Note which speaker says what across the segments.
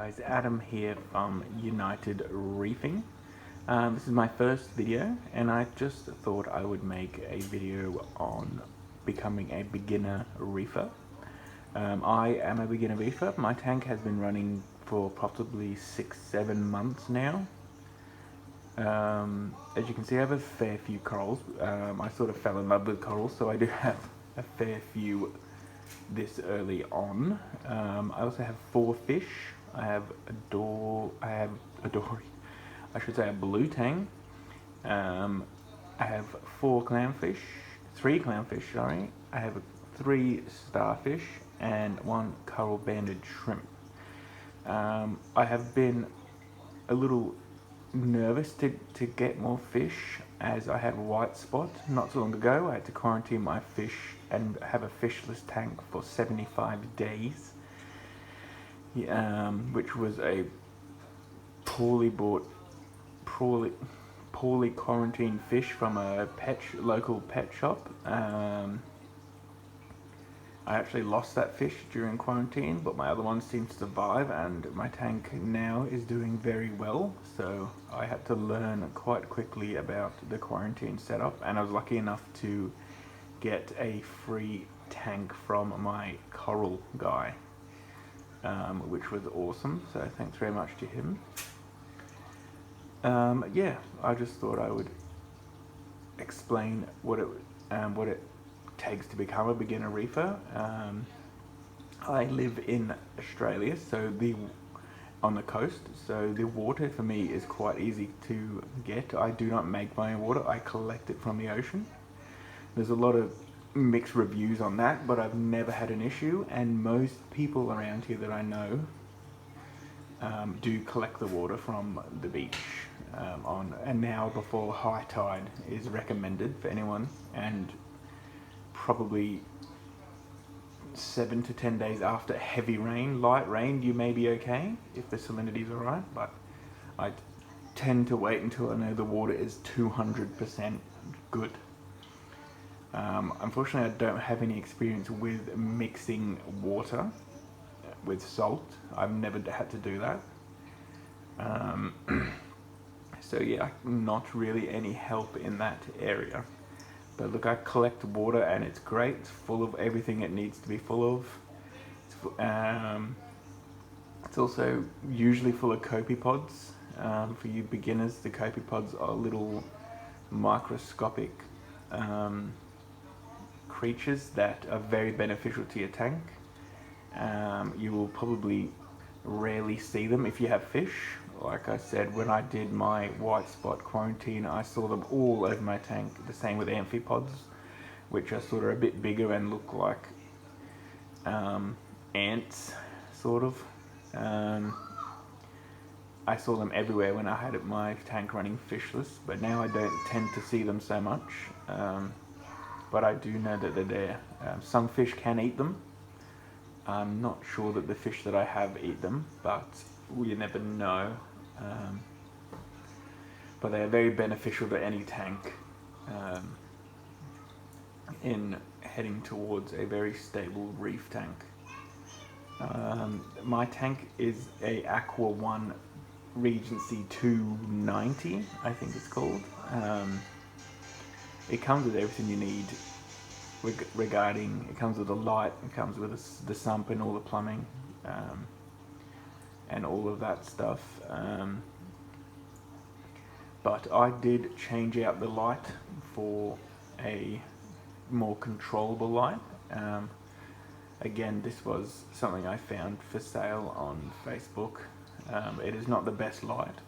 Speaker 1: guys, Adam here from United Reefing. This is my first video and I just thought I would make a video on becoming a beginner reefer. I am a beginner reefer. My tank has been running for possibly 6-7 months now. As you can see, I have a fair few corals. I sort of fell in love with corals, so I do have a fair few this early on. I also have 4 fish. I have a dory, I should say a blue tang. I have 3 clownfish, sorry. I have 3 starfish and 1 coral banded shrimp. I have been a little nervous to get more fish, as I had a white spot not so long ago. I had to quarantine my fish and have a fishless tank for 75 days, which was a poorly quarantined fish from a local pet shop. I actually lost that fish during quarantine, but my other one seemed to survive, and my tank now is doing very well. So I had to learn quite quickly about the quarantine setup, and I was lucky enough to get a free tank from my coral guy, which was awesome. So thanks very much to him. Yeah, I just thought I would explain what it takes to become a beginner reefer. I live in Australia, so on the coast, so the water for me is quite easy to get. I do not make my own water, I collect it from the ocean. There's a lot of mixed reviews on that, but I've never had an issue, and most people around here that I know do collect the water from the beach, and now before high tide is recommended for anyone, and probably 7 to 10 days after heavy rain. Light rain, you may be okay if the salinity is alright, but I tend to wait until I know the water is 200% good. Unfortunately, I don't have any experience with mixing water with salt. I've never had to do that. So yeah, not really any help in that area. But look, I collect water and it's great. It's full of everything it needs to be full of. It's also usually full of copepods. For you beginners, the copepods are little microscopic creatures that are very beneficial to your tank. You will probably rarely see them if you have fish. Like I said, when I did my white spot quarantine, I saw them all over my tank. The same with amphipods, which are sort of a bit bigger and look like ants, sort of. I saw them everywhere when I had my tank running fishless, but now I don't tend to see them so much. But I do know that they're there. Some fish can eat them. I'm not sure that the fish that I have eat them, but you never know. But they are very beneficial to any tank in heading towards a very stable reef tank. My tank is a Aqua One Regency 290, I think it's called. It comes with everything you need regarding, it comes with the light, it comes with the sump and all the plumbing, and all of that stuff. But I did change out the light for a more controllable light. Again, this was something I found for sale on Facebook. It is not the best light.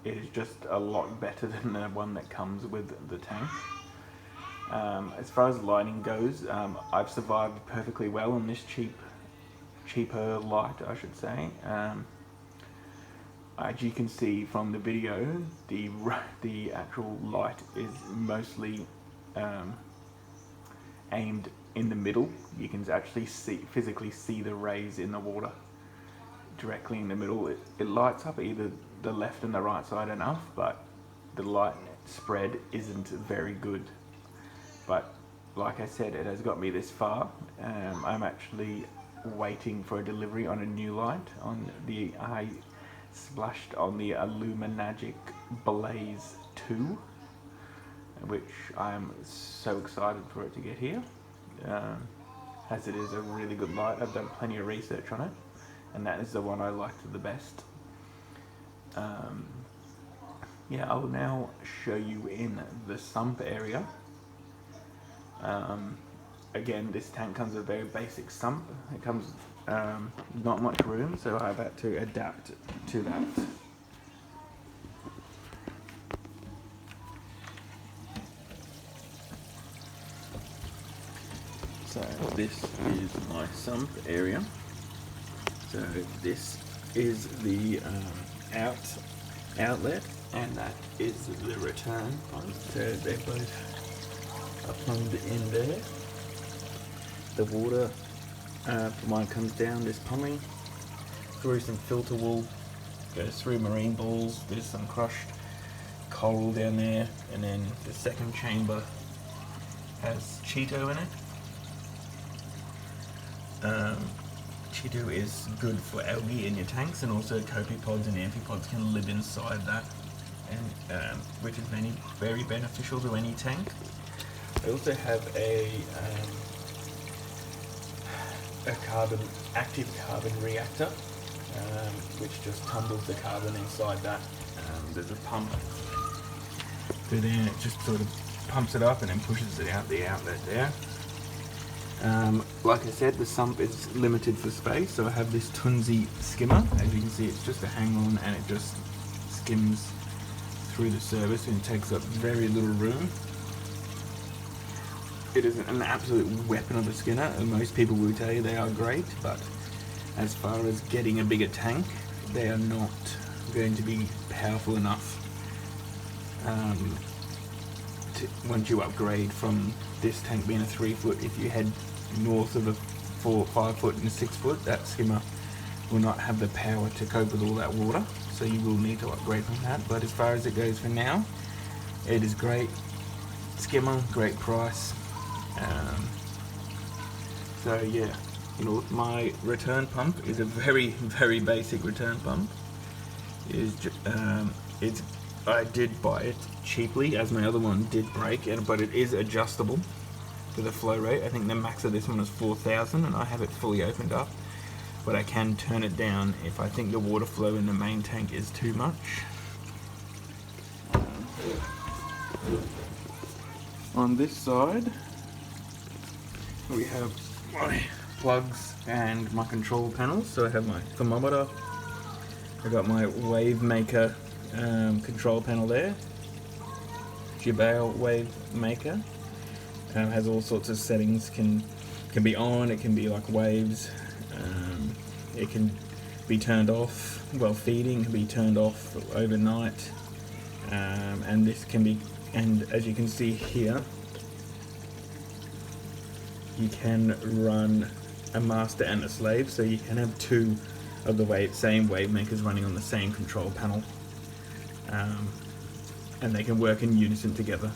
Speaker 1: It is just a lot better than the one that comes with the tank. As far as lighting goes, I've survived perfectly well on this cheaper light, I should say. As you can see from the video, the actual light is mostly aimed in the middle. You can actually physically see the rays in the water directly in the middle. It lights up either the left and the right side enough, but the light spread isn't very good. But like I said, it has got me this far. I'm actually waiting for a delivery on a new light. I splashed on the Illuminagic Blaze 2, which I am so excited for it to get here, as it is a really good light. I've done plenty of research on it, and that is the one I liked the best. Yeah, I will now show you in the sump area. Again, this tank comes with a very basic sump. It comes not much room, so I've had to adapt to that. So this is my sump area. So this is the outlet, and that is the return pump. So they both are plumbed in there. The water mine comes down this plumbing through some filter wool, goes through marine balls. There's some crushed coral down there, and then the second chamber has Cheeto in it. Cheeto is good for algae in your tanks, and also copepods and amphipods can live inside that, and which is very beneficial to any tank. I also have a active carbon reactor, which just tumbles the carbon inside that. There's a pump through there, and it just sort of pumps it up and then pushes it out the outlet there. Like I said, the sump is limited for space, so I have this Tunzi skimmer. As you can see, it's just a hang-on, and it just skims through the service and takes up very little room. It is an absolute weapon of a skinner, and most people will tell you they are great, but as far as getting a bigger tank, they are not going to be powerful enough once you upgrade from this tank being a 3 foot. If you head north of a 4, 5 foot and a 6 foot, that skimmer will not have the power to cope with all that water, so you will need to upgrade from that. But as far as it goes for now, it is great skimmer, great price. So yeah, my return pump is a very basic return pump. I did buy it cheaply, as my other one did break, but it is adjustable to the flow rate. I think the max of this one is 4,000, and I have it fully opened up, but I can turn it down if I think the water flow in the main tank is too much. On this side, we have my plugs and my control panels. So I have my thermometer, I got my wave maker control panel there, Jibale wave maker. Has all sorts of settings, can be on, it can be like waves, it can be turned off while feeding, can be turned off overnight, and this can be, and as you can see here, you can run a master and a slave, so you can have two of the same wave makers running on the same control panel, and they can work in unison together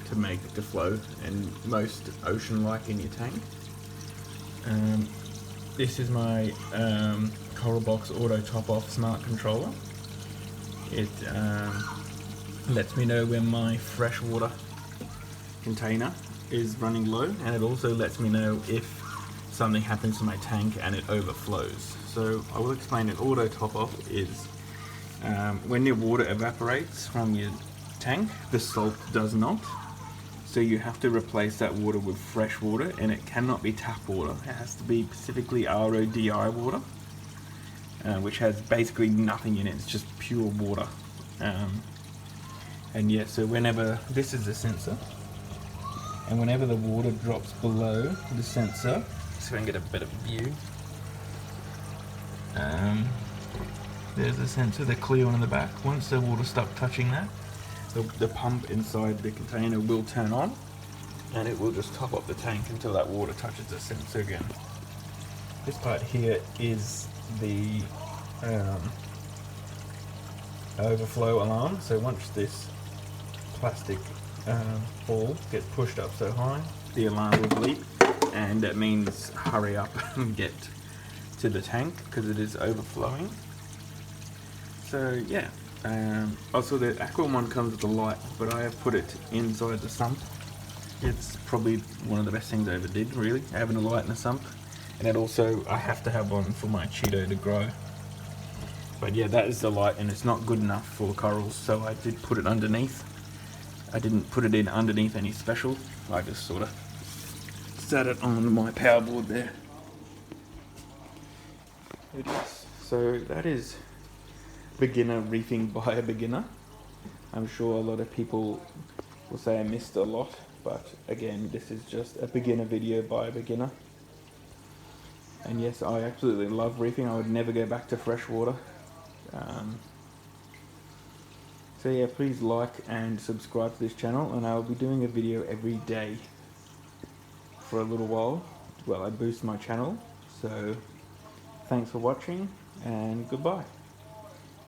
Speaker 1: to make the flow and most ocean-like in your tank. This is my Coral Box Auto Top Off Smart Controller. It lets me know when my freshwater container is running low, and it also lets me know if something happens to my tank and it overflows. So I will explain an auto top off is when your water evaporates from your tank, the salt does not. So you have to replace that water with fresh water, and it cannot be tap water. It has to be specifically RODI water, which has basically nothing in it. It's just pure water. And yeah, so whenever, this is the sensor, and whenever the water drops below the sensor, so I can get a better view. There's the sensor, the clear one in the back. Once the water stops touching that, the pump inside the container will turn on, and it will just top up the tank until that water touches the sensor again. This part here is the overflow alarm. So once this plastic ball gets pushed up so high, the alarm will bleep, and that means hurry up and get to the tank because it is overflowing. So yeah, also the aqua one comes with a light, but I have put it inside the sump. It's probably one of the best things I ever did, really, having a light in a sump. And it also, I have to have one for my Cheeto to grow. But yeah, that is the light, and it's not good enough for corals, so I did put it underneath. I didn't put it in underneath any special, I just sort of sat it on my power board there. It is. So that is beginner reefing by a beginner. I'm sure a lot of people will say I missed a lot, but again, this is just a beginner video by a beginner. And yes, I absolutely love reefing. I would never go back to freshwater. So yeah, please like and subscribe to this channel, and I'll be doing a video every day for a little while while I boost my channel. So thanks for watching, and goodbye.